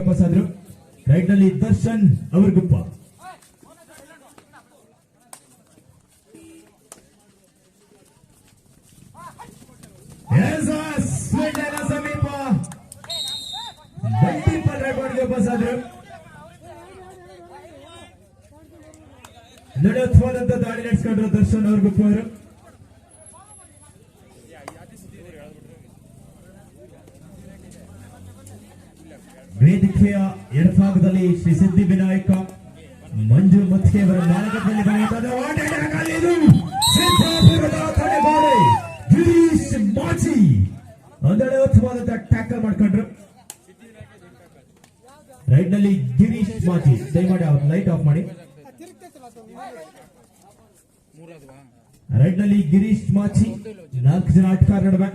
Pass ಆದ್ರು. Right ನಲ್ಲಿ ದರ್ಶನ್ ಅವರ್ಗುಪ್ಪ. ಸಮೀಪ ಮಲ್ಟಿಪಲ್ ರೈಟ್ ಪಾಸ್ ಆದ್ರು. ನಡೆಯುತ್ತವಾದಂತ ದಾಳಿ ನಡೆಸಿಕೊಂಡ್ರು ದರ್ಶನ್ ಅವರ್ಗುಪ್ಪ ಅವರು. ವೇದಿಕೆಯ ಎಡಭಾಗದಲ್ಲಿ ಶ್ರೀ ಸಿದ್ಧಿವಿನಾಯಕ ಮಂಜು ಮತ್ಕೆಯವರ ನಾಯಕತ್ವದಲ್ಲಿ ಸಿದ್ದಾಪುರದ ತಡೆಗೋಡೆ ಗಿರೀಶ್ ಮಾಚಿ ಅಂದಳವಾದಂತಹ ಟ್ಯಾಕಲ್ ಮಾಡ್ಕೊಂಡ್ರು. ರೈಟ್ ನಲ್ಲಿ ಗಿರೀಶ್ ಮಾಚಿ, ದಯಮಾಡಿ ಅವ್ರ ಲೈಟ್ ಆಫ್ ಮಾಡಿ. ರೈಟ್ ನಲ್ಲಿ ಗಿರೀಶ್ ಮಾಚಿ, 4 ಜನ ಆಟಗಾರ ನಡುವೆ.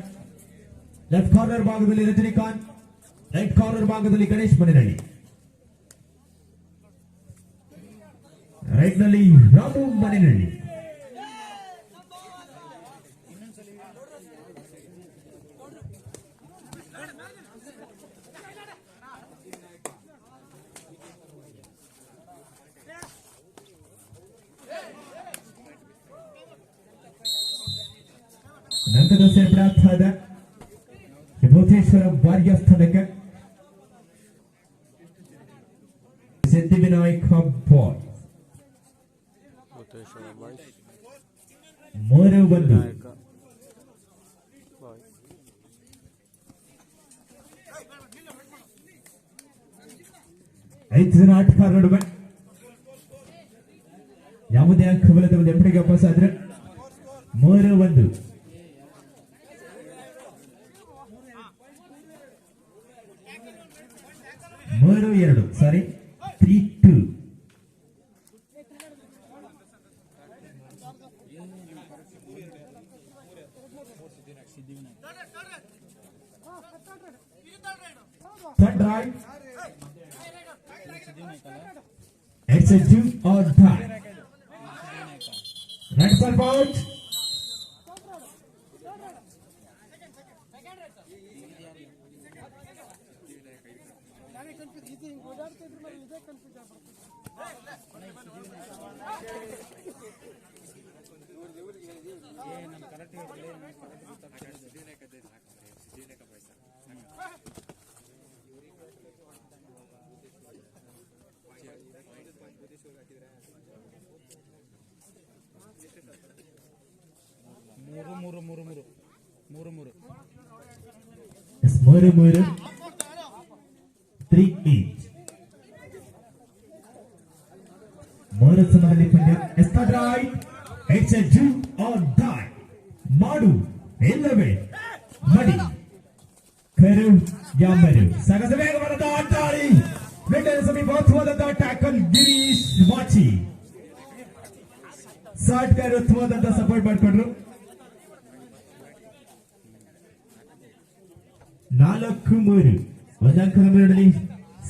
ಲೆಫ್ಟ್ ಕಾರ್ನರ್ ಭಾಗದಲ್ಲಿ ರಜನಿಕಾಂತ್, ರೈಟ್ ಕಾರ್ನರ್ ಭಾಗದಲ್ಲಿ ಗಣೇಶ್ ಮನೆನಳ್ಳಿ, ರೈಟ್ ನಲ್ಲಿ ರಾಮು ಮನೆನಳ್ಳಿ. ನಂತರದ ಸೇರ್ಪಡಾದ ಭೂತೇಶ್ವರ ಬಾರಿಯ ಸ್ಥಾನಕ್ಕೆ ಸಿದ್ಧಿವಿನಾಯಕ ಬಾಯ್ 3-1. ಐದು ಜನ ಆಟಗಾರ ನಡುವೆ ಯಾವುದೇ ಅಂಕ ಬಲದ ಒಂದು ಎಂಬಡಿಗೆ ಪಾಸ್ ಆದ್ರೆ 3-1. 3-2, ಸಾರಿ 3-2. Third right. It's a do or die. Red ball out. It's 3-8. ಸಮಯದಲ್ಲಿ ಪಂದ್ಯ. It's right. It's a do or die. ಮಾಡು ಇಲ್ಲವೇ ಮಡಿ. ಕರು ಯಾಮರು ಸಗಸ ವೇಗವಾದ ಆಟಾಡಿ ಮೆಂಟಲ್ ಸಮೀಪವಾದಂತಹ ಟ್ಯಾಕಲ್ ಗಿರೀಶ್ ಮಾಚಿ ಸಾಟ್ಗಾರ ಉತ್ತಮವಾದಂತಹ ಸಪೋರ್ಟ್ ಮಾಡಿಕೊಂಡ್ರು. 4-3 ಒಂದಂಕದ ಮೇಲಲ್ಲಿ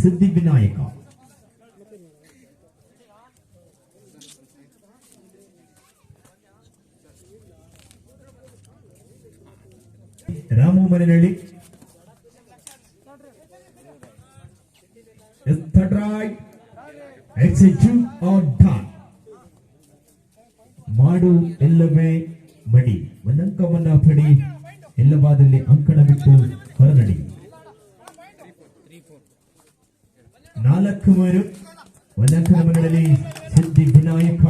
ಸಿದ್ಧಿವಿನಾಯಕ. ರಾಮು ಮನೆನಳ್ಳಿ third raid. It's a do or die. ಮಾಡು ಎಲ್ಲವೇ ಮಡಿ. ಒಂದಂಕವನ್ನ ಪಡಿ, ಎಲ್ಲವಾದಲ್ಲಿ ಅಂಕಣ ಬಿಟ್ಟು ಹೊರನಡಿ. 4-3 ಒಂದಂಕದ ಮನೆಯಲ್ಲಿ ಸಿದ್ಧಿವಿನಾಯಕ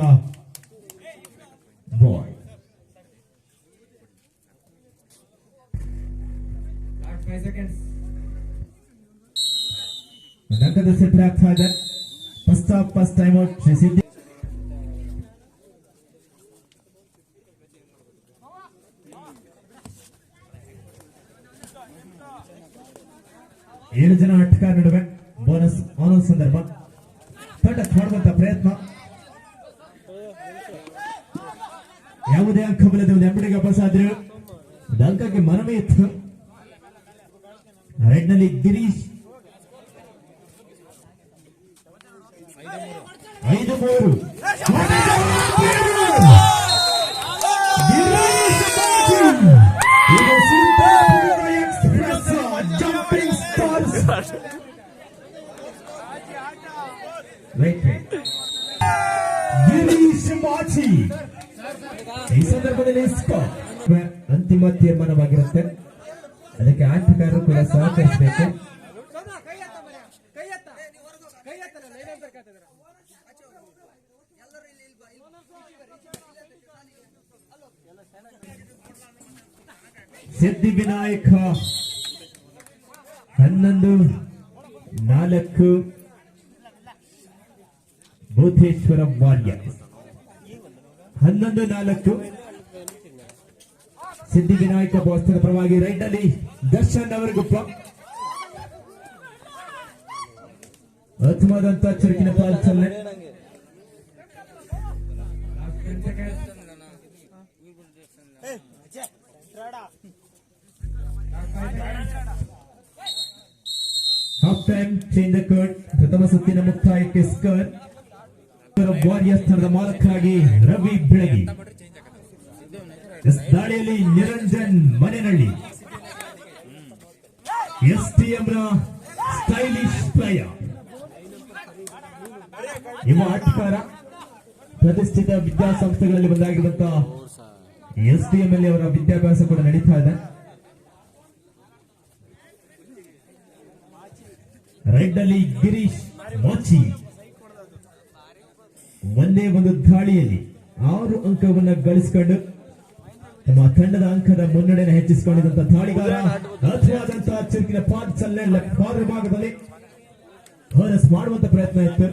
ಬಾಯ್. ಒಂದಂಕದ ಸೆಟ್ ಆಗ್ತಾ ಇದೆ. ಫಸ್ಟ್ ಟೈಮ್ ಔಟ್ ಶ್ರೀ ಸಿದ್ಧಿ. ಏಳು ಜನ ಆಟಗಾರ ನಡುವೆ ಬೋನಸ್ ಆನ್ ಸಂದರ್ಭ. ತಂಡ ಮಾಡುವಂತ ಪ್ರಯತ್ನ, ಯಾವುದೇ ಅಂಕ ಬಲದ ಒಂದು ಎಂಬಡಿಗೆ ಪಾಸ್ ಆದ್ರೆ ಅಂಕಕ್ಕೆ ಮನವೇ ಇತ್ತು. ರೈಟ್ ನಲ್ಲಿ ಗಿರೀಶ್ 5-3. ರೈಟ್ ಗಿರೀಶ್ ಮಾಚಿ ಈ ಸಂದರ್ಭದಲ್ಲಿ ಅಂತಿಮ ತೀರ್ಮಾನವಾಗಿರುತ್ತೆ. ಅದಕ್ಕೆ ಆಟಗಾರರು ಕೂಡ ಸಹಕರಿಸಬೇಕು. ಸಿದ್ಧಿವಿನಾಯಕ 11-4 ಭೂತೇಶ್ವರ ವಾರಿಯರ್ಸ್. 11-4 ಸಿದ್ಧಿವಿನಾಯಕ ಬಾಸ್ತರ ಪರವಾಗಿ ರೈಟ್ ಅಲ್ಲಿ ದರ್ಶನ್ ಅವರಿಗೊಪ್ಪ ಅತ್ಮದಂತ ಚುರುಕಿನ ಪಾಲ್ಸಲ್ಲೆ half time change the court. ಪ್ರಥಮ ಸುತ್ತಿನ ಮುಕ್ತಾಯಕ್ಕೆ ಸ್ಕರ್ ವಾರಿಯರ್ಸ್ ತಂಡದ ಮಾಲಕರಾಗಿ ರವಿ ಬೆಳಗಿ. ದಾಳಿಯಲ್ಲಿ ನಿರಂಜನ್ ಮನೆನಳ್ಳಿ ಎಸ್ಟಿಎಂ ನ ಸ್ಟೈಲಿಶ್ ಪ್ಲೇಯರ್. ಇವ ಆಟಗಾರ ಪ್ರತಿಷ್ಠಿತ ವಿದ್ಯಾಸಂಸ್ಥೆಗಳಲ್ಲಿ ಒಂದಾಗಿರುವಂತಹ ಎಸ್ಟಿಎಂ ಅಲ್ಲಿ ಅವರ ವಿದ್ಯಾಭ್ಯಾಸ ಕೂಡ ನಡೀತಾ ಇದೆ. ರೈಟ್ ಅಲ್ಲಿ ಗಿರೀಶ್ ಮಾಚಿ ಒಂದೇ ಒಂದು ದಾಳಿಯಲ್ಲಿ 6 ಅಂಕವನ್ನು ಗಳಿಸಿಕೊಂಡು ತಮ್ಮ ತಂಡದ ಅಂಕದ ಮುನ್ನಡೆಯನ್ನು ಹೆಚ್ಚಿಸಿಕೊಂಡಿದ್ದಂತಹ ದಾಳಿಗಾರ ಅದ್ಭುತವಾದಂತಹ ಚುರುಕಿನ ಪಾರ್ಟ್ಸಲ್ಲೇ ಲೆಫ್ಟ್ ಕಾರ್ನರ್ ಭಾಗದಲ್ಲಿ ಹೋರಸ್ ಮಾಡುವಂತ ಪ್ರಯತ್ನ ಇತ್ತು.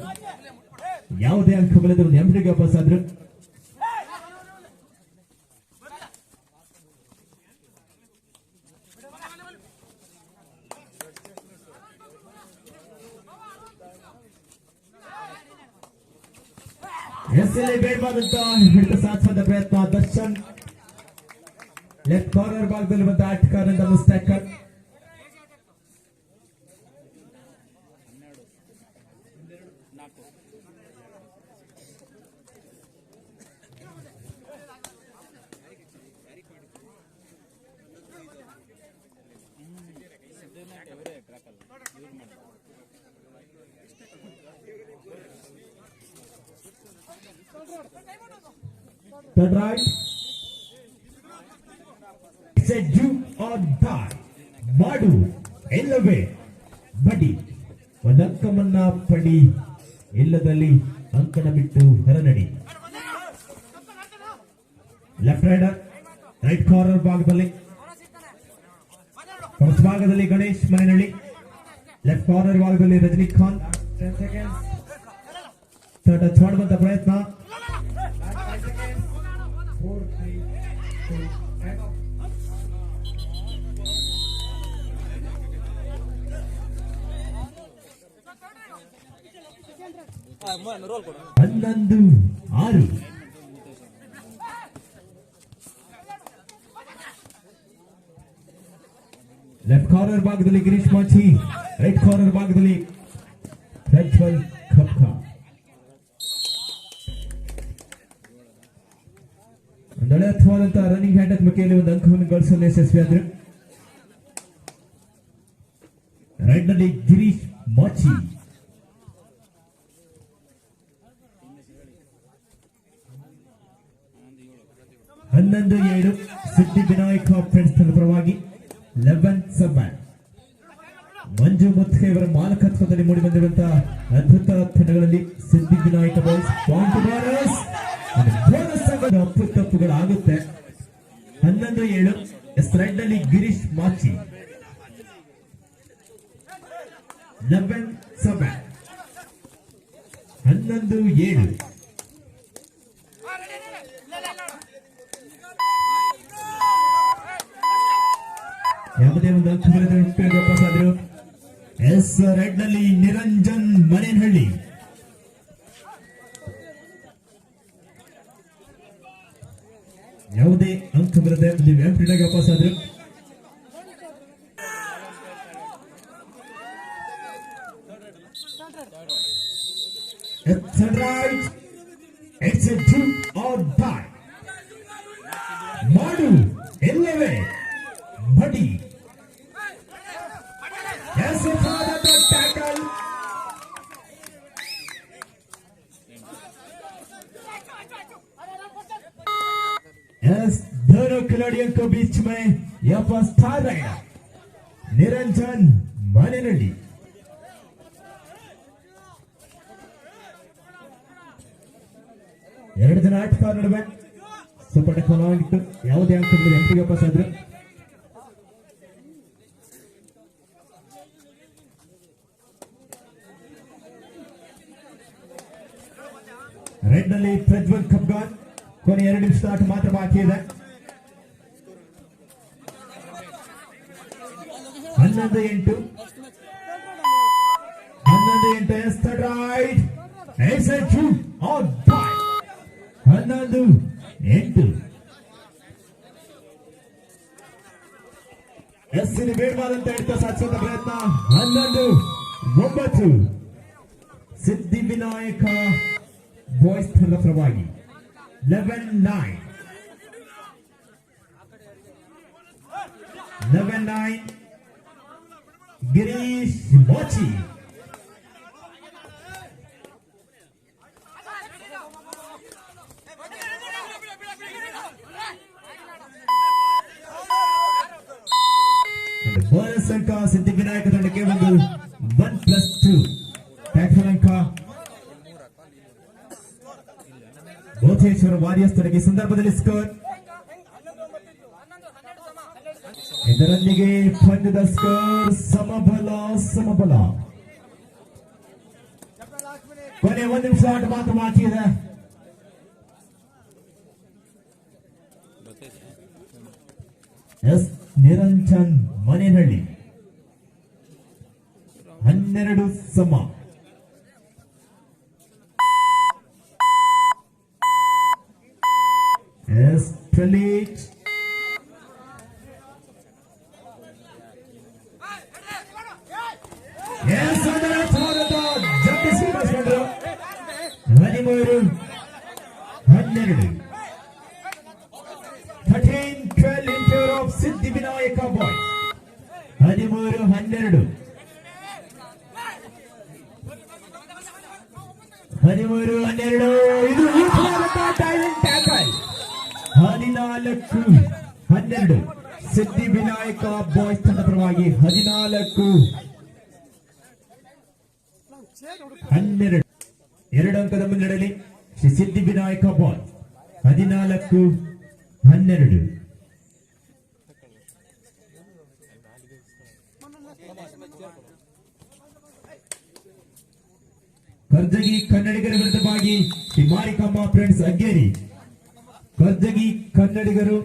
ಯಾವುದೇ ಅಂಕ ಬಲ್ಲದ್ರು ನೆಮ್ಮದಿಗೆ ವಾಪಸ್ ಆದ್ರು. ಎಸ್ಎಲ್ಎ ಬೇಡವಾದಂತ ಹಿಡಿತ ಸಾಧಿಸುವಂತ ಪ್ರಯತ್ನ. ದರ್ಶನ್ ಲೆಫ್ಟ್ ಕಾರ್ನರ್ ಭಾಗದಲ್ಲಿ ಬಂದ ಆಟಗಾರರಿಂದ ಮುಸ್ತಾಕರ್. Turn right. It's a do or die. ಮಾಡು ಎಲ್ಲವೇ ಬಡಿ. ಒಂದಂಕವನ್ನ ಪಡಿ, ಇಲ್ಲದಲ್ಲಿ ಅಂಕಣ ಬಿಟ್ಟು ಹೊರನಡಿ. ಲೆಫ್ಟ್ ರೈಡರ್ ರೈಟ್ ಕಾರ್ನರ್ ಭಾಗದಲ್ಲಿ, ಫಸ್ಟ್ ಭಾಗದಲ್ಲಿ ಗಣೇಶ್ ಮನೆನಳ್ಳಿ, ಲೆಫ್ಟ್ ಕಾರ್ನರ್ ಭಾಗದಲ್ಲಿ ರಜನಿಕಾಂತ್. 10 seconds. ಟಚ್ ಮಾಡುವಂತ ಪ್ರಯತ್ನ. 4, 3, 2, 11-6. ಲೆಫ್ಟ್ ಕಾರ್ನರ್ ಭಾಗದಲ್ಲಿ ಗಿರೀಶ್ ಮಾಚಿ, ರೈಟ್ ಕಾರ್ನರ್ ಭಾಗದಲ್ಲಿ ಪ್ರಜ್ವಲ್ ಖಪ್ಕಾ. ಒಂದಳೆಯವಾದಂತಹ ರನ್ನಿಂಗ್ ಹ್ಯಾಂಡ್ ಮುಖಿಯಲ್ಲಿ ಒಂದು ಅಂಕವನ್ನು ಗಳಿಸಲು ಯಶಸ್ವಿಯಾದರು. ರೈಟ್ ನಲ್ಲಿ ಗಿರೀಶ್ ಮಾಚಿ, 11-7 ಸಿದ್ಧಿವಿನಾಯಕ ಫ್ರೆಂಡ್ಸ್ ತಂಡದ ಪರವಾಗಿ 11-7 ಮಂಜು ಮುತ್ಕೆ ಅವರ ಮಾಲಕತ್ವದಲ್ಲಿ ಮೂಡಿ ಬಂದಿರುವಂತಹ ಅದ್ಭುತ ತಂಡಗಳಲ್ಲಿ ಸಿದ್ಧಿವಿನಾಯಕ ಬಾಯ್ಸ್ ಪಾಯಿಂಟ್ ಬೋನಸ್ ತಪ್ಪುಗಳಾಗುತ್ತೆ. 11-7 ರೈಟ್ ನಲ್ಲಿ ಗಿರೀಶ್ ಮಾಚಿ, 11-7 11-7. ಯಾವುದೇ ಒಂದು ಅಂಕ ವಾಪಸ್ ಆದ್ರು. ಎಸ್ ರೈಟ್ ನಲ್ಲಿ ನಿರಂಜನ್ ಮನೆನಹಳ್ಳಿ, ಯಾವುದೇ ಅಂಕ ಬರದೆ ಎಂಪ್ಟಿನಾಗಿ ವಾಪಸ್ ಆದ್ರು. Right, it's a do or die. ಮಾಡು ಎಲ್ಲವೇ ಬಡಿ. यस दोनों खिलाड़ियों को बीच में यहाँ पर स्टार रहेगा निरंजन मनेनल्ली ಎರಡು ಜನ ಆಟಗಾರರ ನಡುವೆ ಸ್ವಲ್ಪ ಟಕಲಾಗಿತ್ತು ಯಾವುದೇ ಅಂಕದಲ್ಲಿ ಎಂಟ್ರಿಗೆ ಪಾಸ್ ಆದ್ರು ರೆಡ್ ನಲ್ಲಿ ಪ್ರಜ್ವಲ್ ಖಬ್ಗಾನ್ ಕೊನೆ 2 ನಿಮಿಷದ ಆಟ ಮಾತ್ರ ಬಾಕಿ ಇದೆ 11-8 ಎಸ್ ಥರ್ಡ್ ರೈಟ್ ಎಸ್ ಎ ಟು ಆನ್ ಟೈಮ್ 11-8 ಎಸ್ಸಿನ ಬೇಡವಾದಂತ ಹಿಡಿತ ಸಾಧಿಸುವಂತ ಪ್ರಯತ್ನ 11-9 ಸಿದ್ಧಿವಿನಾಯಕ ಬಾಯ್ಸ್ ತಂಡದ ಪರವಾಗಿ 11-9 ಗಿರೀಶ್ ಮೋಚಿ ಬೋನಸ್ ಅಂಕ ಸಿದ್ಧಿವಿನಾಯಕ ತಂಡಕ್ಕೆ ಒಂದು 1+2 ಟ್ಯಾಕ್ಟರ್ ಅಂಕ ಬೋಧೇಶ್ವರ ವಾರಿಯರ್ಸ್ ತಂಡಕ್ಕೆ ಸಂದರ್ಭದಲ್ಲಿ ಸ್ಕೋರ್ ಇದರೊಂದಿಗೆ ಪಂದ್ಯದ ಸ್ಕೋರ್ ಸಮಬಲ ಕೊನೆ 1 ನಿಮಿಷ ಆಟ ಮಾತ್ರ ಬಾಕಿ ಇದೆ ಎಸ್ ನಿರಂಜನ್ ಮನೆನಳ್ಳಿ 12 ಸಮ ಎಸ್ ಟ್ರಲೀಟ್ ಎಸ್ ಅದರ ಭಾರತ ಜಂಪಿಸಿ ಮಾಡಿದ್ರು 13-12 13-12 in favor of Siddhivinayak boys 13-12 ಇದು ಟೈಮಿಂಗ್ ಟ್ಯಾಕಲ್ 14-12 ಸಿದ್ಧಿವಿನಾಯಕ ಬಾಯ್ಸ್ ತಂಡ ಪರವಾಗಿ 14-12 2 ಅಂಕದ ಮುನ್ನಡೆಯಲ್ಲಿ ಶ್ರೀ ಸಿದ್ಧಿವಿನಾಯಕ ಬಾಯ್ಸ್ 14-12 ಕರ್ಜಗಿ ಕನ್ನಡಿಗರ ವಿರುದ್ಧವಾಗಿ ಶ್ರೀ ಮಾರಿಕಮ್ಮ ಫ್ರೆಂಡ್ಸ್ ಅಗ್ಗೇರಿ ಕರ್ಜಗಿ ಕನ್ನಡಿಗರು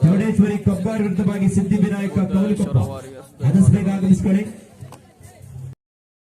ಚೌಡೇಶ್ವರಿ ಕಬ್ಬಾರ್ ವಿರುದ್ಧವಾಗಿ ಸಿದ್ಧಿವಿನಾಯಕ ಕೌಲಿಕೊಪ್ಪ ಆಗಮಿಸಿಕೊಳ್ಳಿ